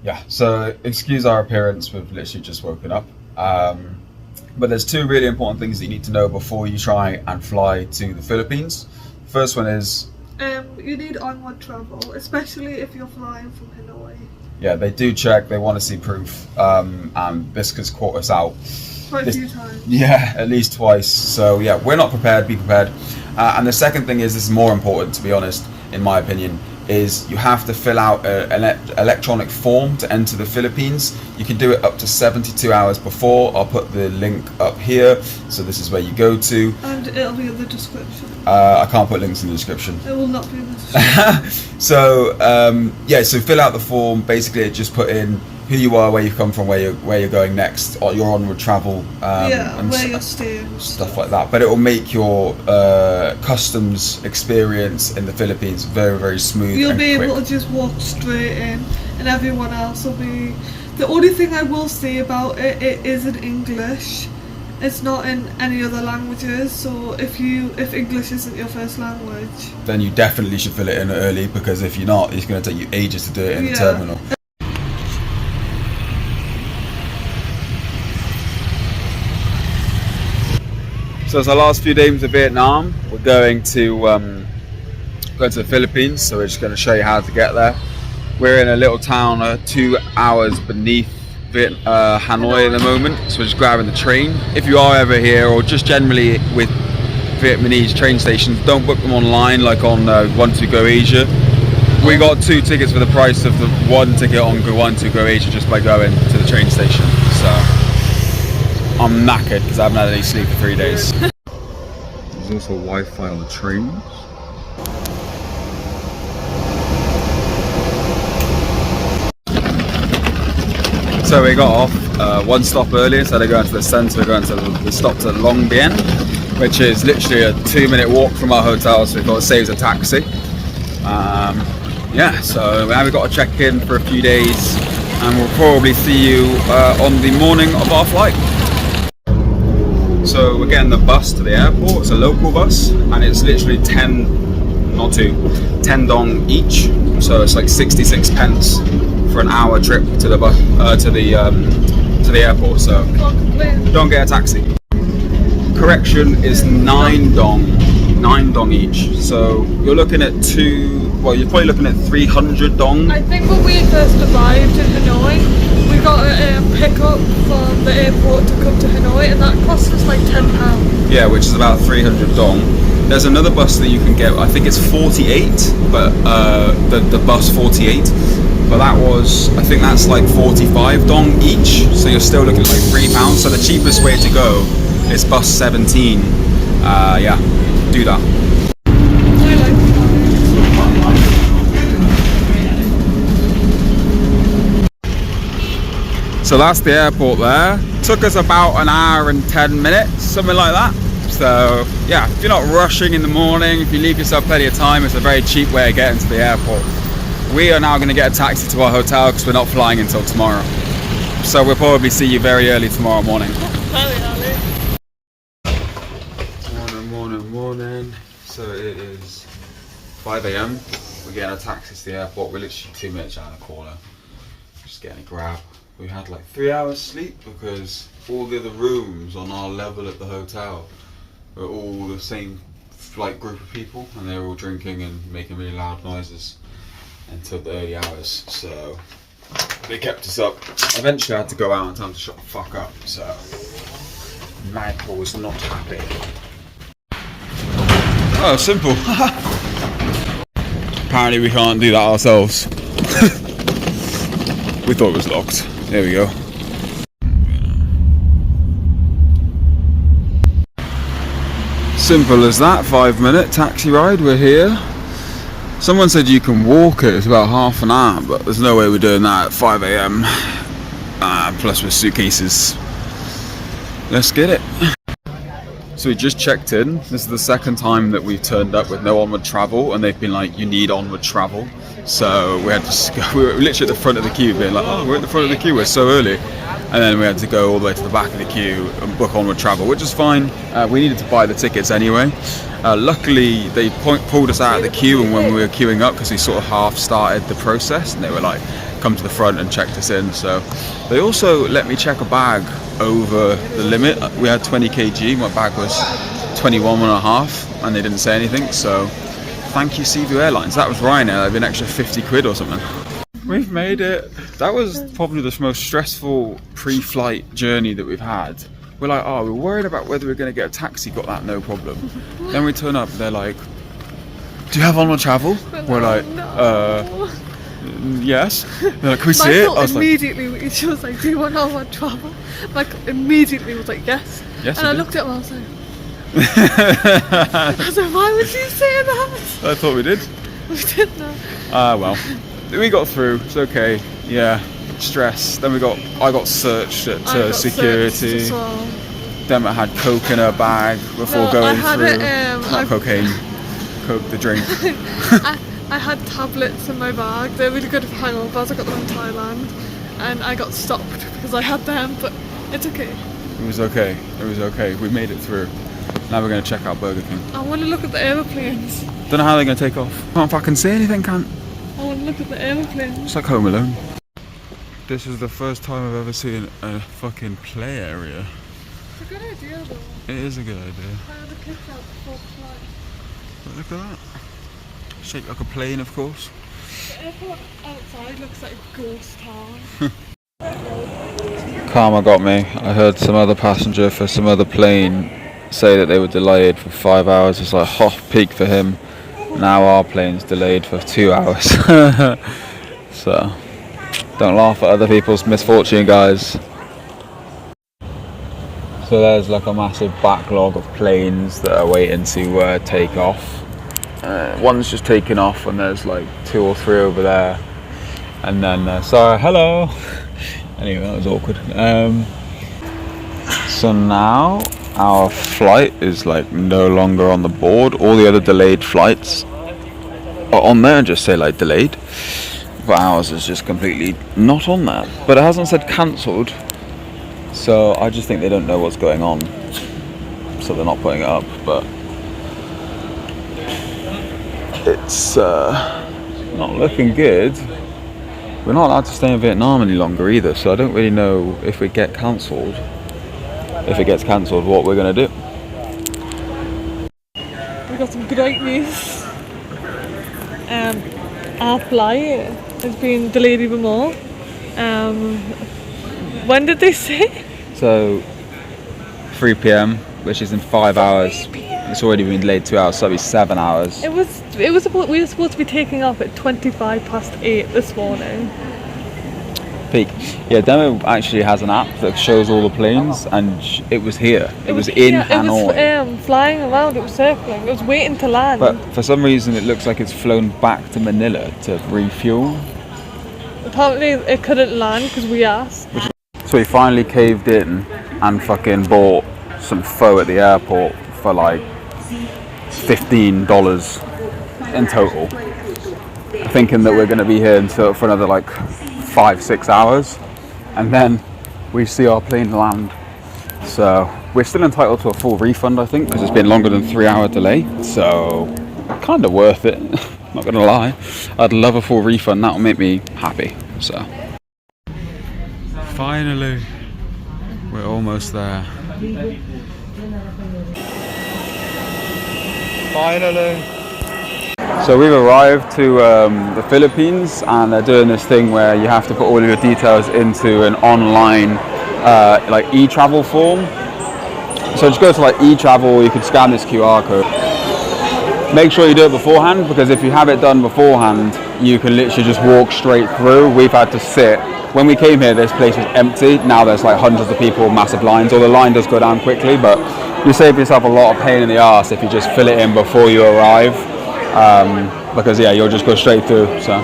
Yeah, so excuse our appearance, we've literally just woken up. But there's two really important things that you need to know before you try and fly to the Philippines. First one is, you need onward travel, especially if you're flying from Hanoi. yeah, they do check, they want to see proof, and this has caught us out. Quite a few times. Yeah, at least twice. So yeah, we're not prepared, be prepared. And the second thing is, this is more important, to be honest, in my opinion, is you have to fill out an electronic form to enter the Philippines. You can do it up to 72 hours before. I'll put the link up here. So this is where you go to. And it'll be in the description. I can't put links in the description. It will not be in the description. So yeah, so fill out the form. Basically, just put in who you are, where you come from, where you're going next, or your onward travel, and where you're staying, stuff like that. But it will make your customs experience in the Philippines very, very smooth. You'll and be quick. able to just walk straight in, and everyone else will be. The only thing I will say about it is in English. It's not in any other languages. So if English isn't your first language, then you definitely should fill it in early, because if you're not, it's going to take you ages to do it in the terminal. So it's our last few days of Vietnam. We're going to the Philippines, so we're just going to show you how to get there. We're in a little town 2 hours beneath Hanoi at the moment, so we're just grabbing the train. If you are ever here, or just generally with Vietnamese train stations, don't book them online like on One to Go Asia. We got 2 tickets for the price of the 1 ticket on One to Go Asia just by going to the train station. So I'm knackered because I haven't had any sleep for 3 days. There's also Wi-Fi on the trains. So we got off 1 stop early. Instead of going to the centre, we're going to the stopped at Long Bien, which is literally a 2-minute walk from our hotel, so we thought it saves a taxi. Yeah, so now we've got to check in for a few days, and we'll probably see you on the morning of our flight. So we're getting the bus to the airport. It's a local bus, and it's literally 10 dong each. So it's like 66 pence for an hour trip to the to the airport. So don't get a taxi. Correction is 9 dong each. So you're looking at you're probably looking at 300 dong. I think when we first arrived in Hanoi, we got a pickup from the airport to come to Hanoi, and that cost us like £10. Yeah, which is about 300 dong. There's another bus that you can get, I think it's 48, but the bus 48, but I think that's like 45 dong each, so you're still looking at like £3. So the cheapest way to go is bus 17. Yeah, do that. So that's the airport there. Took us about an hour and 10 minutes, something like that. So yeah, if you're not rushing in the morning, if you leave yourself plenty of time, it's a very cheap way of getting to the airport. We are now going to get a taxi to our hotel because we're not flying until tomorrow. So we'll probably see you very early tomorrow morning. Morning. So it is 5 AM. We're getting a taxi to the airport. We're literally 2 minutes out of the corner. Just getting a grab. We had like 3 hours sleep because all the other rooms on our level at the hotel were all the same like group of people, and they were all drinking and making really loud noises until the early hours. So they kept us up. Eventually I had to go out and tell them to shut the fuck up. So Michael was not happy. Oh, simple. Apparently we can't do that ourselves. We thought it was locked. There we go. Simple as that. 5-minute taxi ride. We're here. Someone said you can walk it. It's about half an hour, but there's no way we're doing that at 5 AM. Plus with suitcases. Let's get it. So we just checked in. This is the second time that we've turned up with no onward travel, and they've been like, you need onward travel. So we had to go, we were literally at the front of the queue being like, oh, we're at the front of the queue, we're so early. And then we had to go all the way to the back of the queue and book onward travel, which is fine. We needed to buy the tickets anyway. Luckily, they pulled us out of the queue and when we were queuing up, because we sort of half started the process, and they were like, come to the front and checked us in. So they also let me check a bag over the limit. We had 20 kg, my bag was 21.5, and they didn't say anything. So thank you, Seaview Airlines. That was Ryanair. That'd be an extra 50 quid or something. We've made it. That was probably the most stressful pre-flight journey that we've had. We're like, oh, we're worried about whether we're going to get a taxi. Got that, no problem. Then we turn up, they're like, do you have onward travel? We're like, yes. They're like, can we see it? I was immediately, she was like, do you want onward travel? Like, immediately was like, yes. Yes. And I looked at him, I was like, I was like, why would you say that? I thought we did. We did not. Well, we got through. It's okay. Yeah. Stress. Then I got searched at security. Searched as well. Then had coke in her bag before going through. Not cocaine. Coke, the drink. I had tablets in my bag. They're really good for hangovers. I got them in Thailand, and I got stopped because I had them. But it's okay. It was okay. It was okay. We made it through. Now we're going to check out Burger King. I want to look at the aeroplanes. Don't know how they're going to take off. Can't fucking see anything, can't. I want to look at the aeroplanes. It's like Home Alone. This is the first time I've ever seen a fucking play area. It's a good idea though. It is a good idea. Hire the kids out before flight. But look at that. Shaped like a plane, of course. The airport outside looks like a ghost town. Karma got me. I heard some other passenger for some other plane say that they were delayed for 5 hours. It's like peak for him. Now our plane's delayed for 2 hours. So don't laugh at other people's misfortune, guys. So there's like a massive backlog of planes that are waiting to take off. One's just taken off, and there's like 2 or 3 over there. And then, sorry, hello. Anyway, that was awkward. So now our flight is like no longer on the board. All the other delayed flights are on there and just say like delayed. But ours is just completely not on there. But it hasn't said cancelled. So I just think they don't know what's going on. So they're not putting it up. But it's not looking good. We're not allowed to stay in Vietnam any longer either. So I don't really know if we get cancelled. If it gets cancelled, what we're going to do. We got some great news. Our flight has been delayed even more. When did they say? So 3 p.m, which is in 5 hours. It's already been delayed 2 hours, so that'll be 7 hours. We were supposed to be taking off at 8:25 this morning. Peak. Yeah, Demo actually has an app that shows all the planes, and it was here. It was in Hanoi. It was flying around. It was circling. It was waiting to land. But for some reason, it looks like it's flown back to Manila to refuel. Apparently, it couldn't land because we asked. So we finally caved in and fucking bought some pho at the airport for like $15 in total, thinking that we're going to be here for another like 5-6 hours, and then we see our plane land. So we're still entitled to a full refund, I think, because it's been longer than 3 hour delay. So kind of worth it. Not gonna lie, I'd love a full refund. That'll make me happy. So finally, we're almost there. Finally. So we've arrived to the Philippines, and they're doing this thing where you have to put all of your details into an online like e-travel form. So just go to like e-travel, you can scan this QR code. Make sure you do it beforehand, because if you have it done beforehand, you can literally just walk straight through. We've had to sit. When we came here, this place was empty. Now there's like hundreds of people, massive lines. Or the line does go down quickly, but you save yourself a lot of pain in the arse if you just fill it in before you arrive. Because yeah, you'll just go straight through. So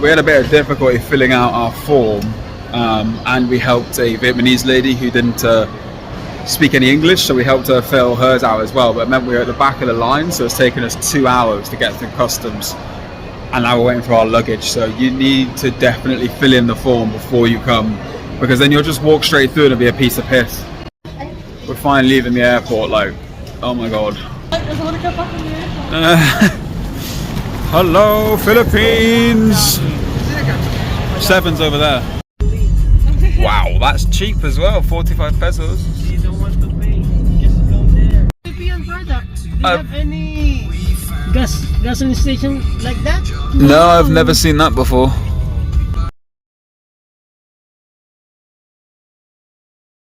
we had a bit of difficulty filling out our form, and we helped a Vietnamese lady who didn't speak any English, so we helped her fill hers out as well. But it meant we were at the back of the line, so it's taken us 2 hours to get through customs, and now we're waiting for our luggage. So you need to definitely fill in the form before you come, because then you'll just walk straight through and it'll be a piece of piss. We're finally leaving the airport, like, oh my god. Hello, Philippines! 7's over there. Wow, that's cheap as well. 45 pesos. You don't want to pay. Just go there. Philippine product. Do you have any gasoline station like that? No, I've never seen that before.